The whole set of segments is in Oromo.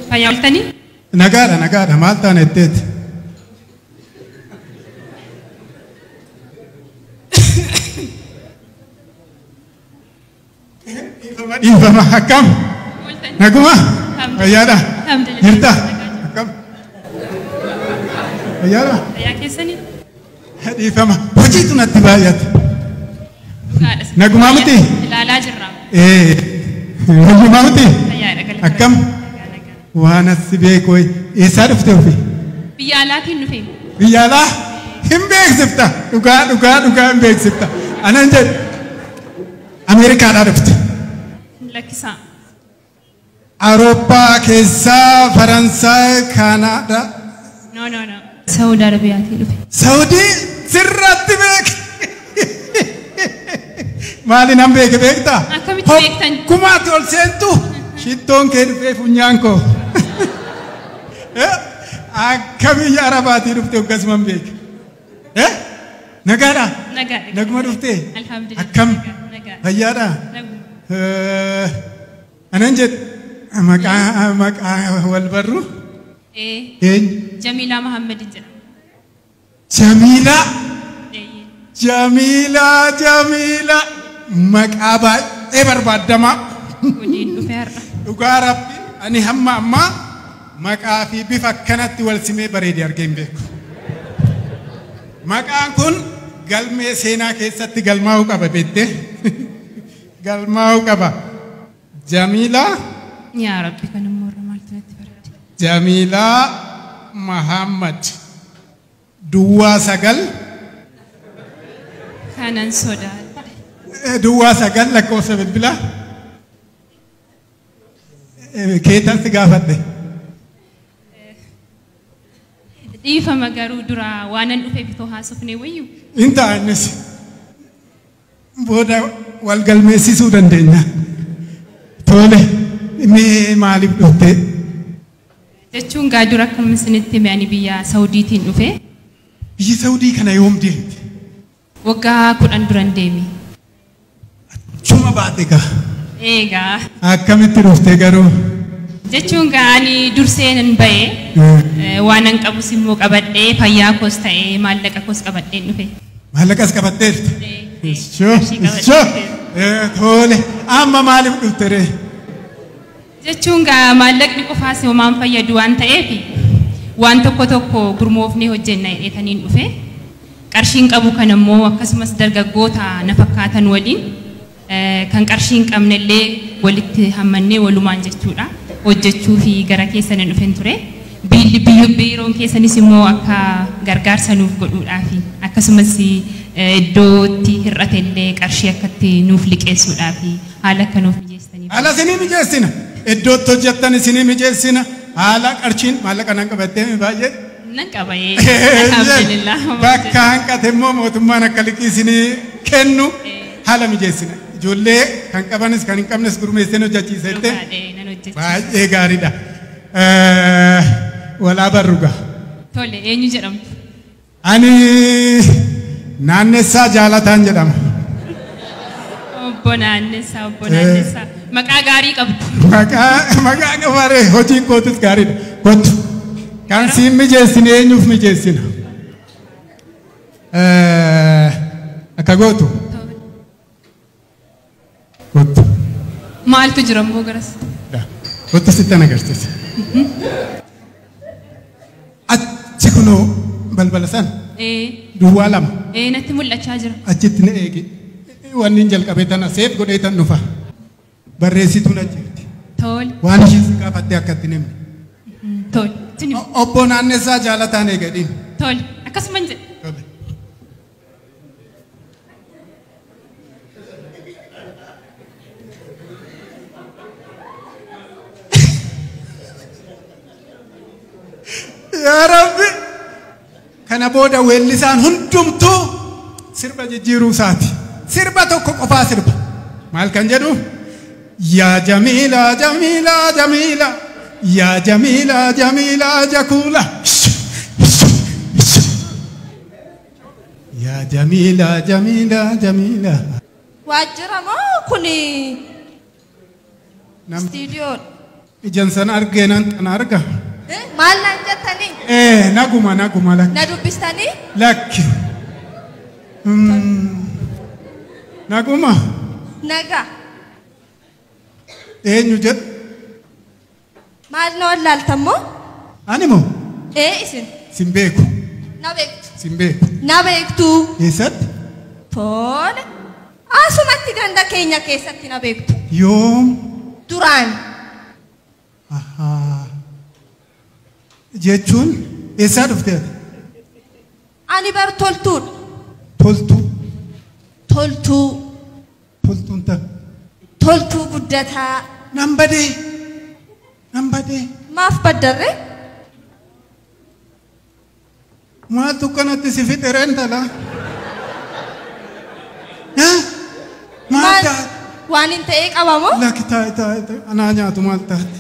Fayyaamtanii? Nagaadha maal taane etteeti. Dhiifama akkam? Naguma? Fayyaadha? Jirta? Akkam? Fayyaadha? Fayyaa keessanii? Dhiifama hojiitu natti baay'ate. Nagumaa miti? Ilaalaa jirra. Nagumaa miti? Fayyaadha galata. Akkam? Waan asi beeku eessaa dhufte ofii? Biyya alaatiin dhufe. Biyya alaa? Hin beeksifta. Dhugaa hin beeksifta. Anan jedhu Ameerikaadhaa dhufte. Lakkisaa. Awurooppaa keessaa Faransaay Kaanaadaa. No. Saudi Arabiyaatiin dhufe. Saudii sirratti beek. Maali nan beektaa? Akkamitti beektan? Kumaatti ol seentu shittoon kee dhufee funyaan koo. Akka biyya Arabaatii dhufte akkasumaan beeke. Nagaadha? Nagaadha. Naguma dhuftee? Alhamdulillah. Akkam? Nagaadha. Fayyaadha? Naguma. Anan jedhu maqaa wal barru? Jamiilaa Mahammadin jedhama. Jamiilaa. Maqaa baay'ee barbaadamaa. Waliin dhufe har'a. Dhugaa Rabbi ani hamma ammaa maqaa fi bifa akkanatti wal simee bareedee argee hin beeku. Maqaan kun galmee seenaa keessatti galmaa'uu qaba beektee? Galmaa'uu qaba. Jamiilaa. Yaa Rabbi kan immoo irra maaltu natti barate. Jamiilaa Mahammad. Duwwaa 9. Kanan sodaadha. Duwwaa 9 lakkoofsa bilbilaa. Keetan si gaafadhe. Dhiifama garuu dura waanan dhufe bitoo haasofnee wayyu. Inta innis booda wal galmeessisuu dandeenya. Tole mee maaliif dhufte? Jechuun gaa dura akkam isinitti hime biyya Saudiitiin dhufe. Biyyi Saudii kana yoom deemte? Waggaa 10 duran deemi. Chuma baate gaa. Eegaa. Akkamitti dhufte garuu? Jechuun gaa ani dursee nan ba'ee waanan qabus immoo qabadhee fayyaa koos ta'ee maallaqa koos qabadheen dhufe. Maallaqas qabadheerti? Tole amma maaliif dhufte ree? Jechuun gaa maallaqni qofaas homaan fayyadu waan ta'eef waan tokko gurmoofnee hojjenna jedhaniin dhufe. Qarshiin qabu kan immoo akkasumas dargaggoota na fakkaatan waliin kan qarshiin qabnellee walitti hammannee walumaan jechuudha. Hojjechuu fi gara keessan dhufen ture. Biiroon keessanis immoo akka gargaarsa nuuf godhuudhaaf akkasumas iddootti hir'atellee qarshii akkatti nuuf liqeessuudhaaf haala akka nuuf mijeessaniif. Haala isinii mijeessina. Iddootti hojjettan isinii mijeessina. Haala qarshiin maallaqa nan qabattee baay'ee. Nan qabayee. Alhamdulillah. Bakka hanqate immoo mootummaan akka liqii isinii kennu haala mijeessina. Ijoollee kan qabanis kan hin qabnes gurmeessee hojjechiisette. Baay'ee gaariidha. Walaa barruga. Tole eenyu jedhamtu? Ani Naannessaa Jaalataan jedhama. Obbo Naannessaa. Maqaa gaarii qabdu. Maqaa gabaaree hojiin kootis gaariidha. Kottu. Kan siin mijeessine eenyuuf mijeessina? Akka gootu? Kottu. Maaltu jira immoo garas? Kottu sittan agarsiisa. Achi kunoo balbala san. Duwwaa 2. Natti mul'achaa jira. Achitti na eegi. Wanni jalqabee tana seef godhee tan dhufa. Barreessituu na jirti. Tole. Waan isheen si gaafattee akkatti nimni. Tole. Obbo Naannessaa Jaalataan eegadhiin. Tole. Akkasuman jedhe. Tole. Yaa Rabbi kana booda weellisaan hundumtuu sirba jijjiiruu isaati. Sirba tokko qofaa sirba. Maal kan jedhu? Yaa Jamiila Jamiila Jamiila Yaa Jamiila Jamiila Jakuula. Yaa Jamiila Jamiila Jamiila. Waajjira moo kuni? Studio. Ijan san argeenan tan arga. Maal naan jettanii? Naguma lakki. Na dubbistanii? Lakki. Naguma. Nagaa. Eenyu jedhu? Maal na wallaaltammoo? Ani moo? Isin. Sin beeku. Na beektu. Sin beeku. Na beektu. Eessatti? Tole. Asumatti ganda keenya keessatti na beektu. Yoom? Duraan. Jechuun eessaa dhufte? Ani bar toltuudha. Toltuu. Toltuu. Toltuun ta'a. Toltuu guddataa. Nan badee. Maaf baddarree? Maaltu kanatti si fixere intala? Maal taate? Waan hin ta'ee qabamoo? Lakki taa'e anaa nyaatu maal taate?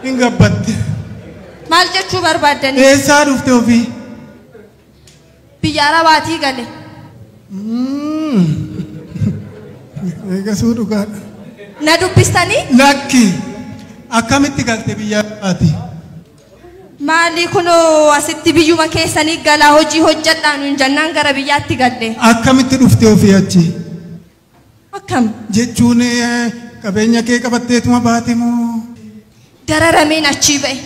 Hin gabbatte. Maal jechuu barbaaddanii? Eessaa dhufte ofii? Biyya Arabaatii gale. Eegasuu dhugaadha. Na dubbistanii? Lakki akkamitti galte biyya Arabaatii? Maali kunoo asitti biyyuma keessanii galaa hojii hojjedhaa nuun jennaan gara biyyaatti galle. Akkamitti dhufte ofii achi? Akkam? Jechuun qabeenya kee qabatteetuma baate moo? Dararameen achii ba'e.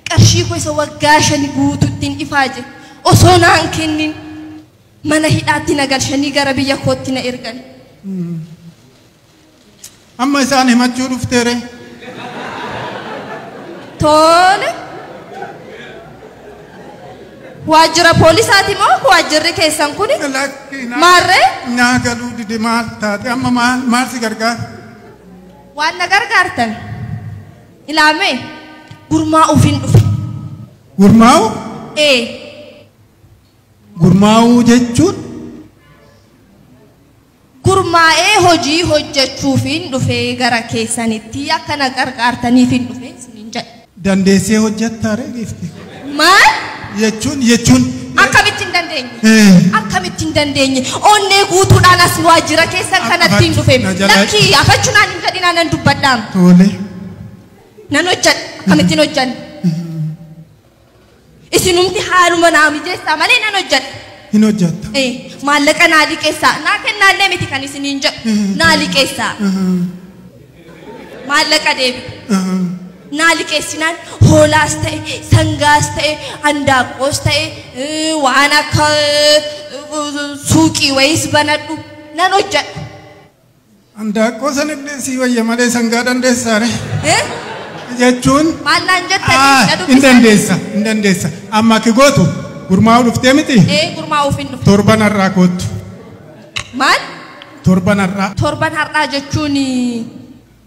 Qarshii koo isa waggaa 5 guutuutti hin ifaaje. Osoo naan kennin mana hidhaatti na galchanii gara biyya kootti na ergan. Amma isaan himachuu dhufteere? Tole. Waajjira poolisaati moo waajjirri keessan kuni? Maarree? Naa galuu dide maal taate amma maal si gargaara? Waan na gargaartan. Ilaamee gurmaa'uuf hin dhufe. Gurmaa'u? Gurmaa'uu jechuun? Gurmaa'ee hojii hojjechuuf hin dhufe gara keessanitti akka na gargaartaniif hin dhufe isiniin jedha. Dandeessee hojjettaare gifti? Maal? Jechuun akkamitti hin dandeenye? Akkamitti hin dandeenye? Onnee guutuudhaan as waajjira keessan kanatti hin dhufe. Lakki afachuudhaan hin jedhinaa nan dubbadhaam. Tole. Nan hojjedha. Akkamittiin hojjanne? Isinumti haaluma naa mijeessaa malee nan hojjedha. Hin hojjetta. Maallaqa naa liqeessaa. Naa kennaallee miti kan isiniin jedhu. Naa liqeessaa. Maallaqa deebi. Naa liqeessinaan hoolaas ta'e, sangaas ta'e, handaaqqoos ta'e, waan akka suuqii wayiis banadhu nan hojjedha. Handaaqqoo sanillee si wayya malee sangaa dandeessaare? Jechuun? Maal naan jettanii? Hin dandeessa. Amma ki gootu gurmaa'uu dhuftee miti? Gurmaa'uuf hin dhufte. Torban har'aa kootu. Maal? Torban har'aa. Torban har'aa jechuun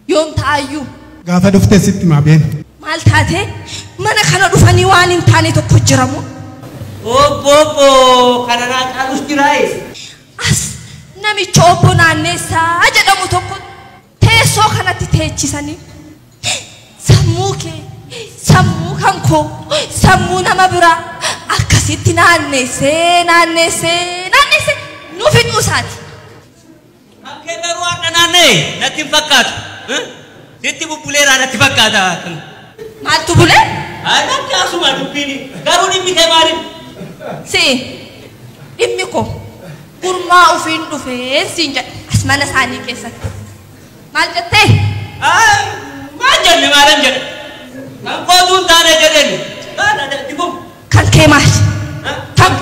yoom ta'ayyuu? Gaafa dhuftee sitti maa beenu? Maal taate? Mana kana dhufanii waan hin taane tokko jiramu. Obbo kana naa caalus jiraayis. As namicha obbo Naanneessaa jedhamu tokko teessoo kanatti teechisanii sammuu kee, sammuu kan koo, sammuu nama biraa akkasitti naanneessee nuuf hin dhuusaati. Akkee garuu adda naannee natti hin fakkaatu. Sitti bubbuleeraa natti fakkaata. Maaltu bulee? Natti asuma dubbiin garuu dhimmi kee maaliif? Dhimmi koo gurmaa'uuf hin dhufeen siin jedha as mana isaanii keessatti. Maal jettee? Maal jenne maalan jedhe? Kan kootuun taane jedheni. Kan kee maali? Kan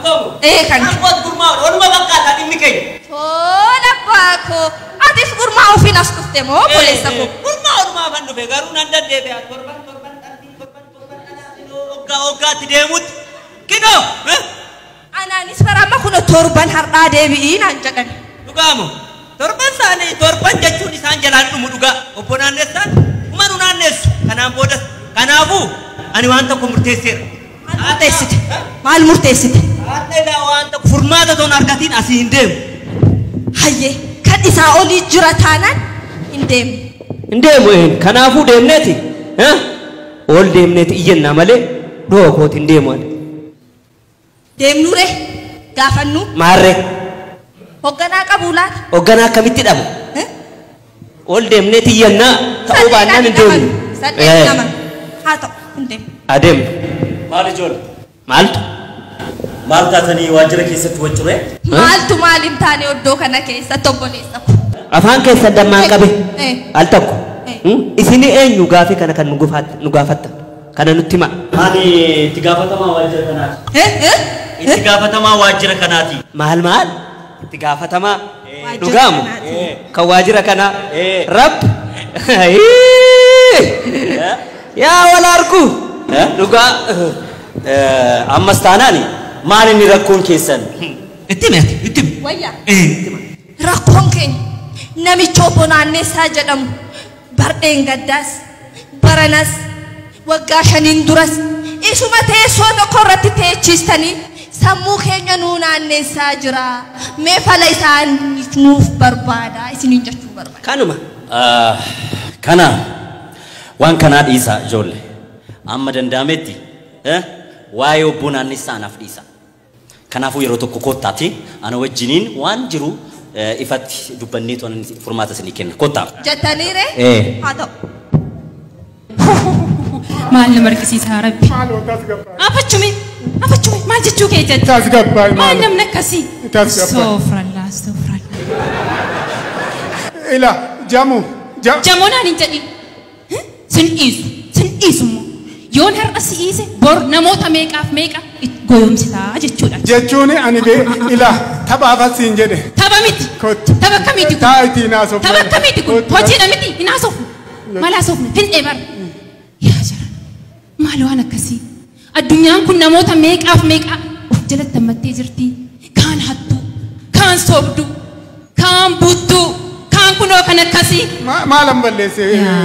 koomu? Kan kootu gurmaa'u walumaa fakkaata dhimmi keenya. Tola baakoo atis gurmaa'uuf hin as dhufte moo boleessa koo? Gurmaa'uudhumaa kan dhufe garuu nan dandeebi'a torban hoggaatti deemutti kinoo. Anaanis baramma kun torban har'aa deebi'ii naan jedhan. Dhugaamoo torban isaanii torban jechuun isaan jalaan dhumu dhugaa obbo Naanneessaan humanu naanneessu kanaan boodas kanaafuu ani waan tokko murteesseera. Maal murteessite? Maal murteessite? Haadha waan tokko furmaata toon argatiin asii hin deemu. Hayyee kan isaa olii jira taanaan hin deemu. Hin deemu kanaafuu deemneeti. Ol deemneeti iyyannaa malee dhoo kooti hin deemu. Deemnuure gaafannu. Maarree. Hoogganaa qabu laata? Hoogganaa akkamitti dhabu? Ol deemneeti iyyannaa ta'uu baannaan hin deemu. saddeet nama haa ta'u hin deemu. Adeem. Maal ijoollee? Maaltu? Maal taatanii waajjira keessatti waccure? Maaltu maaliin taane oddoo kana keessatti obboleessa ko. Afaan keessa dammaan qabe. Al tokko. Isin eenyu gaafii kana kan nu gaafatta? Kana nutti hima. Ani itti gaafatamaa waajjira kanaati. Itti gaafatamaa waajjira kanaati. Maal? Itti gaafatamaa dhugaamu kan waajjira kanaa rab yaa wal argu dhugaa ammas taanaani maal inni rakkoon keessan itti wayyaa rakkoon keenya namicha obbo Naannessaa jedhamu bardeen gaddaas baranas waggaa 5 duras isuma teessoo tokko irratti teechistanii sammuu keenya nuu naannessaa jira mee fala isaan nuuf barbaada isiniin jechuu barbaada. Kanuma kana waan kanaa dhiisa ijoollee amma danda'ametti waa'ee obbo Naannessaa anaaf dhiisa. Kanaafuu yeroo tokko kottaati ana wajjiniin waan jiru ifatti dubbannee toon furmaata isinii kenna kottaa. Jettaniire haa ta'u. Maal nama argisiisaa rabbi. Afachume maal jechuu kee jette. Maal namni akkasii. Soofrallaa. Ila jamu. Jamoonaan hin jedhin. Sin dhiisu immoo. Yoon har'a si dhiise bor namoota meeqaaf meeqa goyoomsitaa jechuudha. Jechuun ani ila taphaaf asiin jedhe. Tapha miti. Tapha akkamiiti kun? Taayitii naasofna. Tapha akkamiiti kun? Hojiidha miti hin haasofnu. Maal haasofnu? Hin dheebarra. Yaa jara. Maal waan akkasii? Addunyaan kun namoota meeqaaf meeqa of jalatti hammattee jirti. Kaan hattuu, kaan soobduu, kaan buttuu, kaan kunoo kan akkasii. Maalan balleesse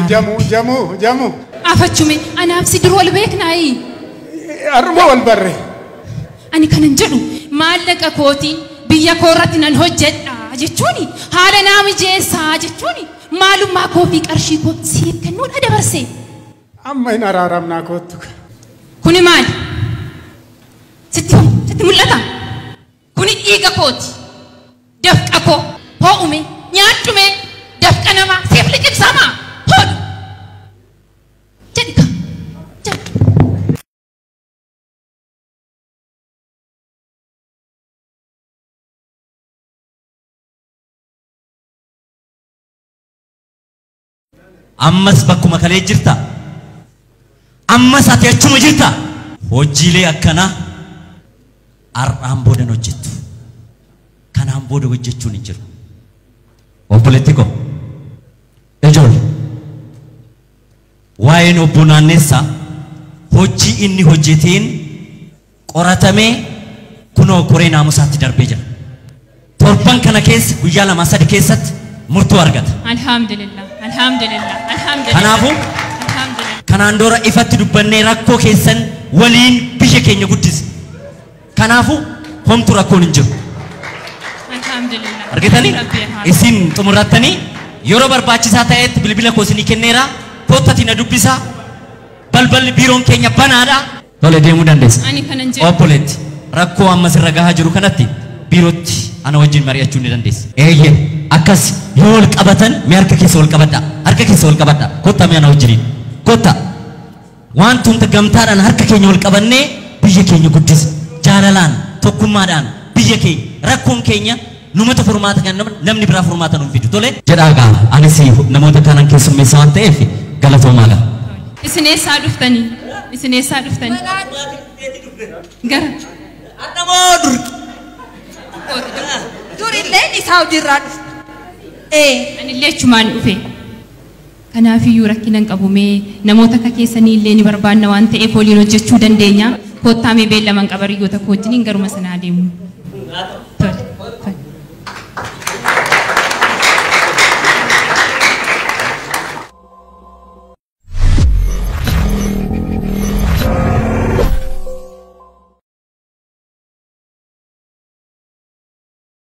jamu. Afachume anaaf si dur wal beeknaayi. Arruma wal barre. Ani kanan jedhu maallaqa kootiin biyya koorratti nan hojjedha jechuuni haala naa mijeessaa jechuuni maalummaa koo fi qarshii koo siif kennuudha dabarse. Amma hin araaramnaa kootu. Kuni maali? Sitti mul'ata? Kuni dhiiga kooti. Dafqa koo hoo'ume nyaadhume dafqa namaa siif liqimsamaa hoodhu. Jedhi. Ammas bakkuma kalee jirta. Ammas ati achuma jirta. Hojiilee akkanaa har'aan boodan hojjettu. Kanaan booda hojjechuun hin jiru. Obboleetti ko ijoollee waa'een obbo Naannessaa hojii inni hojjeteen qoratamee kunoo koree naamusaatti darbee jira. Torban kana keessa guyyaa 2-3 keessatti murtoo argata. Alhamdulillah. Kanaafuu kanaan dura ifatti dubbannee rakkoo keessan waliin biyya keenya guddise. Kanaafuu homtu rakkoon hin jiru. Argitanii isin xumurattanii yeroo barbaachisaa ta'etti bilbila koo isinii kenneera koottatti na dubbisaa balballi biiroon keenya banaadha. Tole deemuu dandeessa. Obboleetti rakkoo ammas irra gahaa jiru kanatti biirootti ana wajjin mari'achuu ni dandeessa. Eeyyee akkas yoo wal qabatan mee harka keessa wal qabadha. Kottaa mee ana wajjiniin kottaa waan tumta gamtaadhaan harka keenya wal qabannee biyya keenya guddisa jaalalaan tokkummaadhaan biyya keenya rakkoon keenya numata furmaata kan namni biraa furmaata nuuf fidu tole jedhaa gaa anis namoota kanan keessummeessa waan ta'eef galatoomaa gaa. Isin eessaa dhuftanii? Gara. Addamoo Durillee isaa hojiirraa dhufu. Anillee achumaan dhufe. Kanaafiyyuu rakkinan qabumee namoota akka keessanii illee ni barbaanna waan ta'eef waliin hojjechuu dandeenya. Kottaa mee beellaman qabariyyoota koo wajjiniin garuma sanaa deemu.